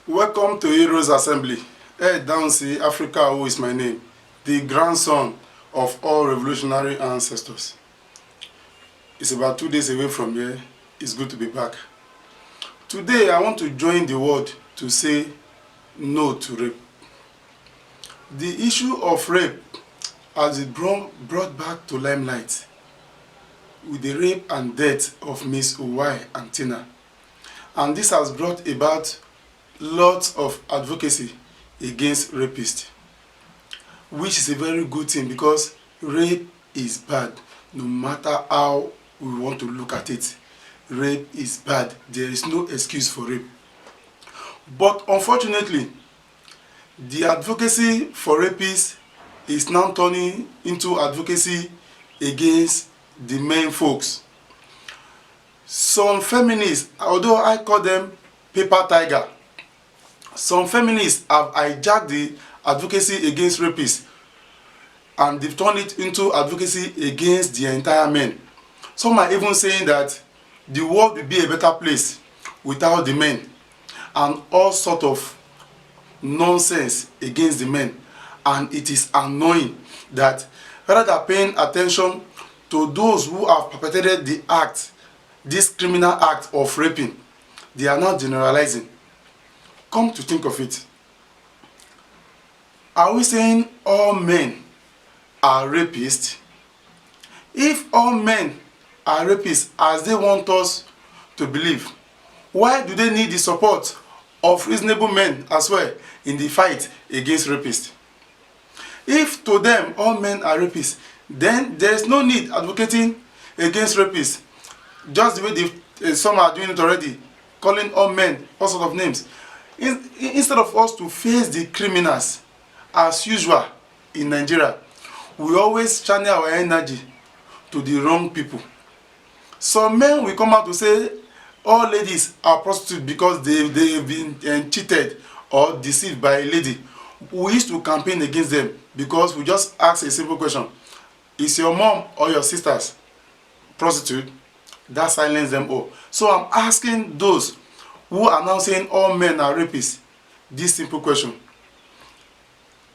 Welcome to Heroes Assembly. Ed Downsy, Africa, who is my name, the grandson of all revolutionary ancestors. It's about 2 days away from here. It's good to be back. Today, I want to join the world to say no to rape. The issue of rape has been brought back to limelight with the rape and death of Miss Uwai and Tina. And this has brought about lots of advocacy against rapists, which is a very good thing because rape is bad. No matter how we want to look at it, rape is bad. There is no excuse for rape. But unfortunately, the advocacy for rapists is now turning into advocacy against the men folks. Some feminists, although I call them paper tiger, some feminists have hijacked the advocacy against rapists and they've turned it into advocacy against the entire men. Some are even saying that the world will be a better place without the men, and all sort of nonsense against the men. And it is annoying that rather than paying attention to those who have perpetrated the act, this criminal act of raping, they are now generalizing. Come to think of it, are we saying all men are rapists? If all men are rapists as they want us to believe, why do they need the support of reasonable men as well in the fight against rapists? If to them all men are rapists, then there is no need advocating against rapists, just the way some are doing it already, calling all men all sorts of names. Instead of us to face the criminals as usual in Nigeria, we always channel our energy to the wrong people. Some men will come out to say all ladies are prostitutes because they've been cheated or deceived by a lady. We used to campaign against them because we just ask a simple question: is your mom or your sisters prostitute? That silenced them all. So I'm asking those who are now saying all men are rapists this simple question: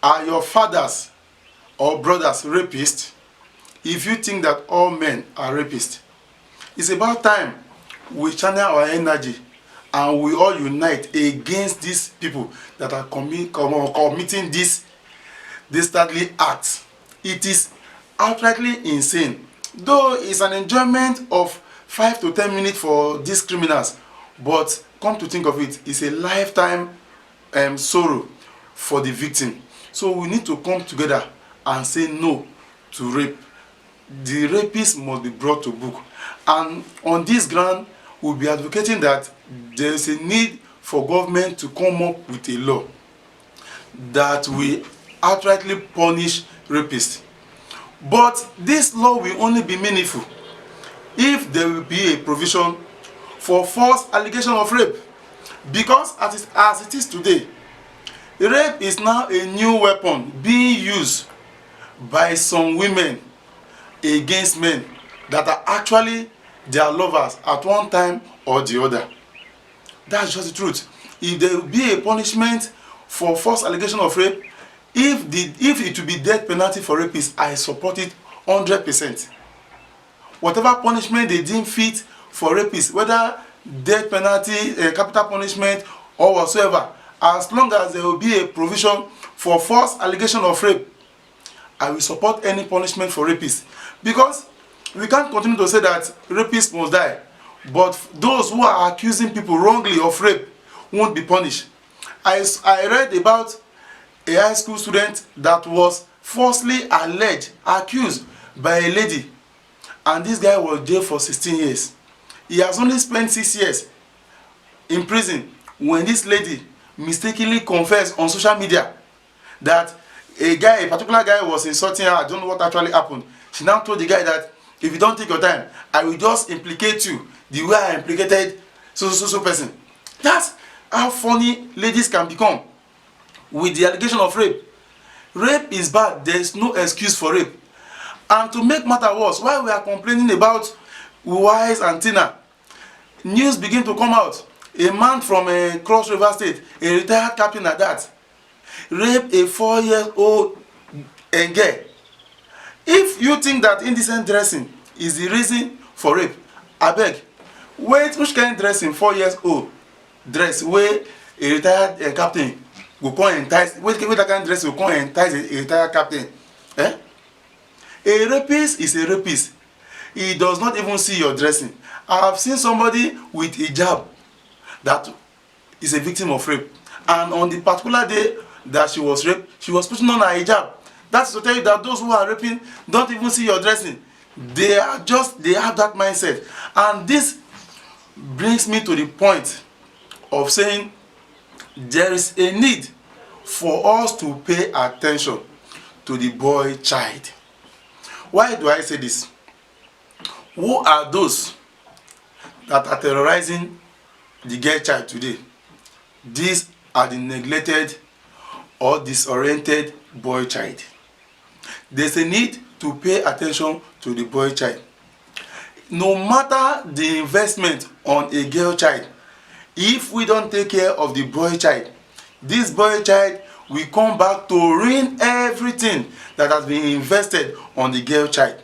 are your fathers or brothers rapists? If you think that all men are rapists, it's about time we channel our energy and we all unite against these people that are committing this dastardly act. It is outrightly insane. Though it's an enjoyment of 5 to 10 minutes for these criminals, but come to think of it, it's a lifetime sorrow for the victim. So we need to come together and say no to rape. The rapists must be brought to book. And on this ground, we'll be advocating that there is a need for government to come up with a law that will outrightly punish rapists. But this law will only be meaningful if there will be a provision for false allegation of rape. Because as it is today, rape is now a new weapon being used by some women against men that are actually their lovers at one time or the other. That's just the truth. If there will be a punishment for false allegation of rape, if it will be death penalty for rapists, I support it 100%. Whatever punishment they deem fit for rapists, whether death penalty, capital punishment, or whatsoever, as long as there will be a provision for false allegation of rape, I will support any punishment for rapists. Because we can't continue to say that rapists must die, but those who are accusing people wrongly of rape won't be punished. I read about a high school student that was falsely accused by a lady, and this guy was jailed for 16 years. He has only spent 6 years in prison when this lady mistakenly confessed on social media that a particular guy was insulting her. I don't know what actually happened. She now told the guy that if you don't take your time, I will just implicate you the way I implicated so person. That's how funny ladies can become with the allegation of rape. Rape is bad. There is no excuse for rape. And to make matter worse, while we are complaining about Uwais and Tina, news begin to come out. A man from a Cross River State, a retired captain at that, raped a 4-year-old girl. If you think that indecent dressing is the reason for rape, abeg, wait, which kind dressing 4 years old dress wey a retired captain go come entice, wait that kind dress go come entice a retired captain? Eh? A rapist is a rapist. He does not even see your dressing. I have seen somebody with hijab that is a victim of rape, and on the particular day that she was raped, she was putting on her hijab. That's to tell you that those who are raping don't even see your dressing. They have that mindset. And this brings me to the point of saying there is a need for us to pay attention to the boy child. Why do I say this? Who are those that are terrorizing the girl child today? These are the neglected or disoriented boy child. There's a need to pay attention to the boy child. No matter the investment on a girl child, if we don't take care of the boy child, this boy child will come back to ruin everything that has been invested on the girl child.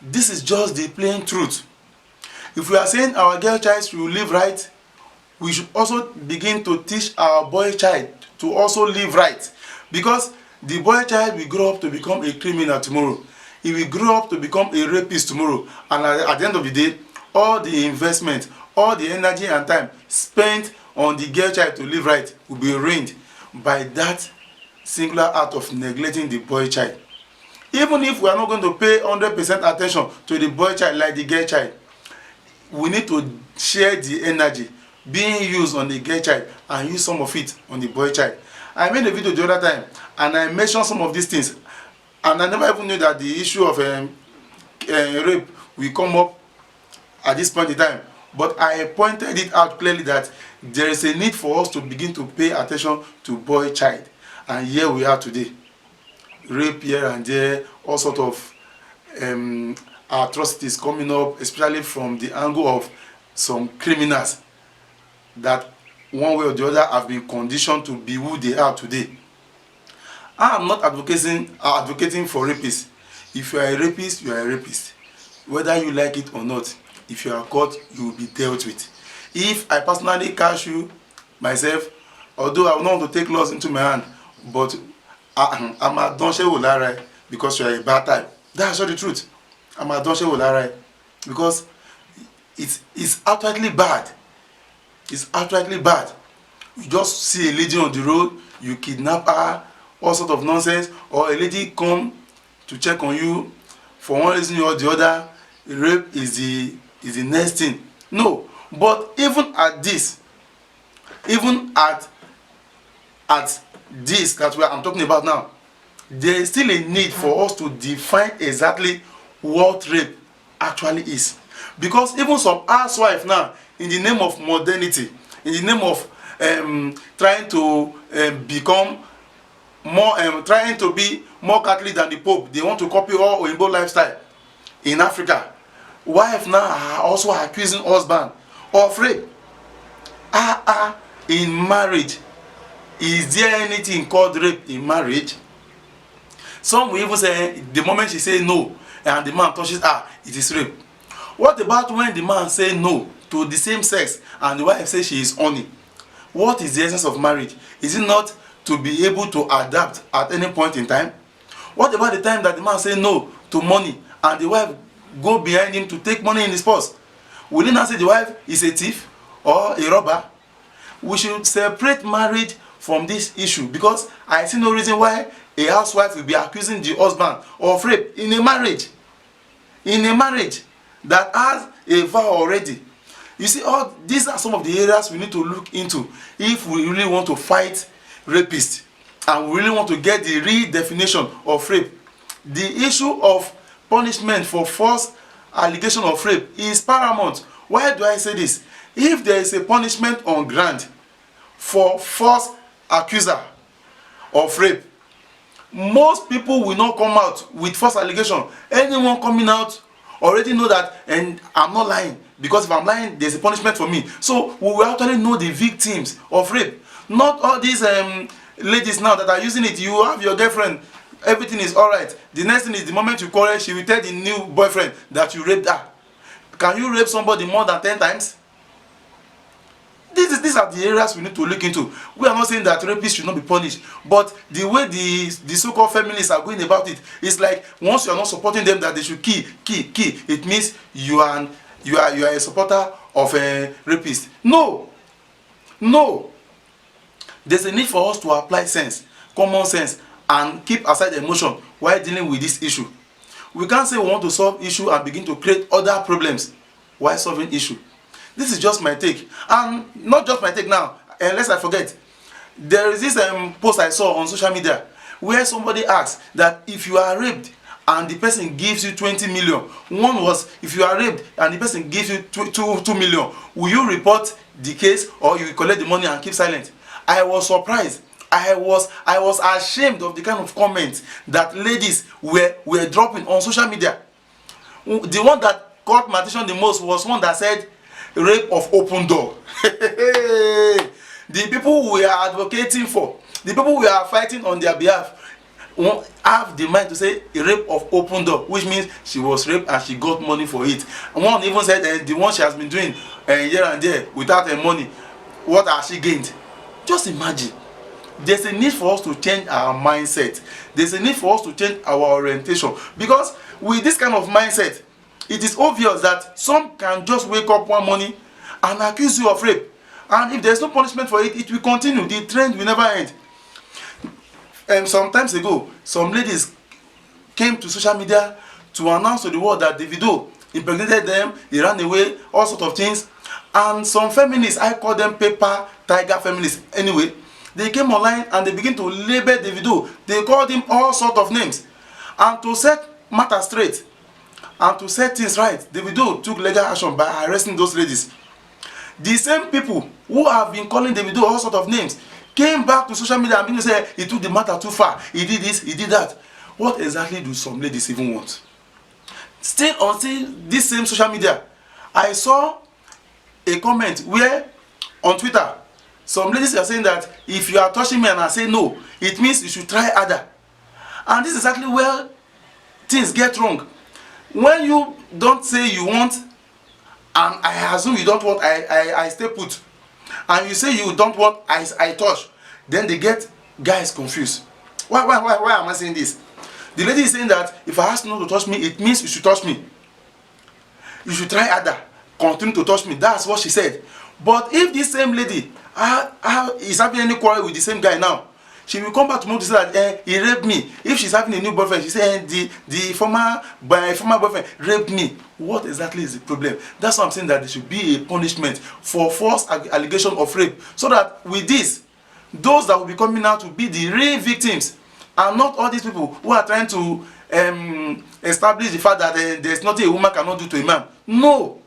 This is just the plain truth. If we are saying our girl child should live right, we should also begin to teach our boy child to also live right, because the boy child will grow up to become a criminal tomorrow. He will grow up to become a rapist tomorrow, and at the end of the day, all the investment, all the energy and time spent on the girl child to live right will be ruined by that singular act of neglecting the boy child. Even if we are not going to pay 100% attention to the boy child like the girl child, we need to share the energy being used on the girl child and use some of it on the boy child. I made a video the other time and I mentioned some of these things, and I never even knew that the issue of rape will come up at this point in time. But I pointed it out clearly that there is a need for us to begin to pay attention to boy child, and here we are today. Rape here and there, all sort of atrocities coming up, especially from the angle of some criminals that one way or the other have been conditioned to be who they are today. I am not advocating for rapists. If you are a rapist, you are a rapist. Whether you like it or not, if you are caught, you will be dealt with. If I personally catch you myself, although I will not want to take laws into my hand, but I'm a don't share with Lara because you are a bad type. That's not the truth. I'm a don't share with Lara because it's outrightly bad. It's outrightly bad. You just see a lady on the road, you kidnap her, all sort of nonsense, or a lady come to check on you for one reason or the other. Rape is the next thing. No, but even at this, even at this that I'm talking about now, there is still a need for us to define exactly what rape actually is. Because even some housewives now, in the name of modernity, in the name of trying to become more, trying to be more Catholic than the Pope, they want to copy all Oyinbo lifestyle in Africa. Wife now are also accusing husband of rape. In marriage, is there anything called rape in marriage? Some will even say the moment she say no and the man touches her, it is rape. What about when the man say no to the same sex and the wife says she is honey? What is the essence of marriage? Is it not to be able to adapt at any point in time? What about the time that the man say no to money and the wife go behind him to take money in his purse? Will he not say the wife is a thief or a robber? We should separate marriage from this issue, because I see no reason why a housewife will be accusing the husband of rape in a marriage. In a marriage that has a vow already. You see, all these are some of the areas we need to look into if we really want to fight rapists and we really want to get the real definition of rape. The issue of punishment for false allegation of rape is paramount. Why do I say this? If there is a punishment on ground for false accuser of rape, most people will not come out with false allegation. Anyone coming out already know that, and I'm not lying, because if I'm lying, there's a punishment for me. So we will actually know the victims of rape. Not all these ladies now that are using it. You have your girlfriend, everything is alright. The next thing is, the moment you call her, she will tell the new boyfriend that you raped her. Can you rape somebody more than 10 times? These are the areas we need to look into. We are not saying that rapists should not be punished, but the way the so-called feminists are going about it is like, once you are not supporting them that they should kill, it means you are a supporter of a rapist. No, there's a need for us to apply sense, common sense, and keep aside emotion while dealing with this issue. We can't say we want to solve issue and begin to create other problems while solving issue. This is just my take, and not just my take now, unless I forget. There is this post I saw on social media where somebody asked that if you are raped and the person gives you 20 million, one was, if you are raped and the person gives you 2 million, will you report the case or you will collect the money and keep silent? I was surprised. I was ashamed of the kind of comments that ladies were dropping on social media. The one that caught my attention the most was one that said, rape of open door. The people we are advocating for, the people we are fighting on their behalf, have the mind to say a rape of open door, which means she was raped and she got money for it. And one even said the one she has been doing here and there without money, what has she gained? Just imagine. There's a need for us to change our mindset. There's a need for us to change our orientation, because with this kind of mindset, it is obvious that some can just wake up one morning and accuse you of rape, and if there's no punishment for it, it will continue. The trend will never end. Some times ago, some ladies came to social media to announce to the world that Davido impregnated them, he ran away, all sorts of things. And some feminists, I call them paper tiger feminists anyway, they came online and they begin to label Davido. They called him all sorts of names. And to set matters straight, and to set things right, Davido took legal action by arresting those ladies. The same people who have been calling Davido all sorts of names came back to social media and began to say he took the matter too far, he did this, he did that. What exactly do some ladies even want? Still on this same social media, I saw a comment where on Twitter some ladies are saying that if you are touching me and I say no, it means you should try harder. And this is exactly where things get wrong. When you don't say you want, and I assume you don't want, I stay put, and you say you don't want, I touch, then they get guys confused. Why am I saying this? The lady is saying that if I ask you not to touch me, it means you should touch me. You should try harder, continue to touch me. That's what she said. But if this same lady is having any quarrel with the same guy now, she will come back tomorrow to say that he raped me. If she's having a new boyfriend, she say the former boyfriend raped me. What exactly is the problem? That's why I'm saying that there should be a punishment for false allegation of rape, so that with this, those that will be coming out to be the real victims, and not all these people who are trying to establish the fact that there's nothing a woman cannot do to a man. No.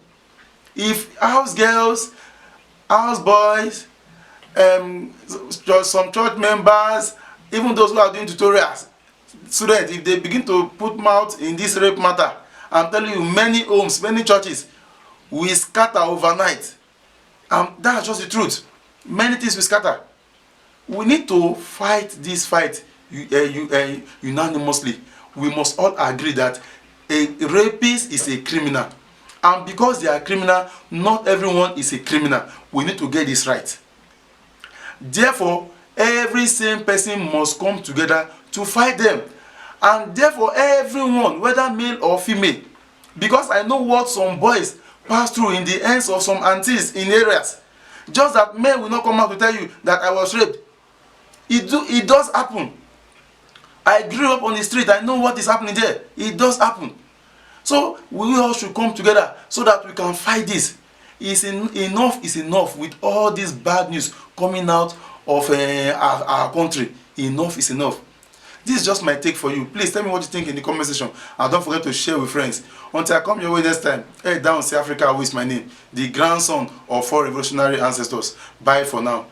If house girls, house boys, some church members, even those who are doing tutorials, students, if they begin to put mouth in this rape matter, I'm telling you, many homes, many churches will scatter overnight. That's just the truth. Many things will scatter. We need to fight this fight unanimously. We must all agree that a rapist is a criminal. And because they are criminal, not everyone is a criminal. We need to get this right. Therefore, every same person must come together to fight them. And therefore, everyone, whether male or female, because I know what some boys pass through in the hands of some aunties in areas. Just that men will not come out to tell you that I was raped. It does happen. I grew up on the street. I know what is happening there. It does happen. So we all should come together so that we can fight this. Enough is enough with all this bad news coming out of our country. Enough is enough. This is just my take for you. Please tell me what you think in the comment section, and don't forget to share with friends. Until I come your way next time, hey, down, say Africa, who is my name, the grandson of 4 revolutionary ancestors. Bye for now.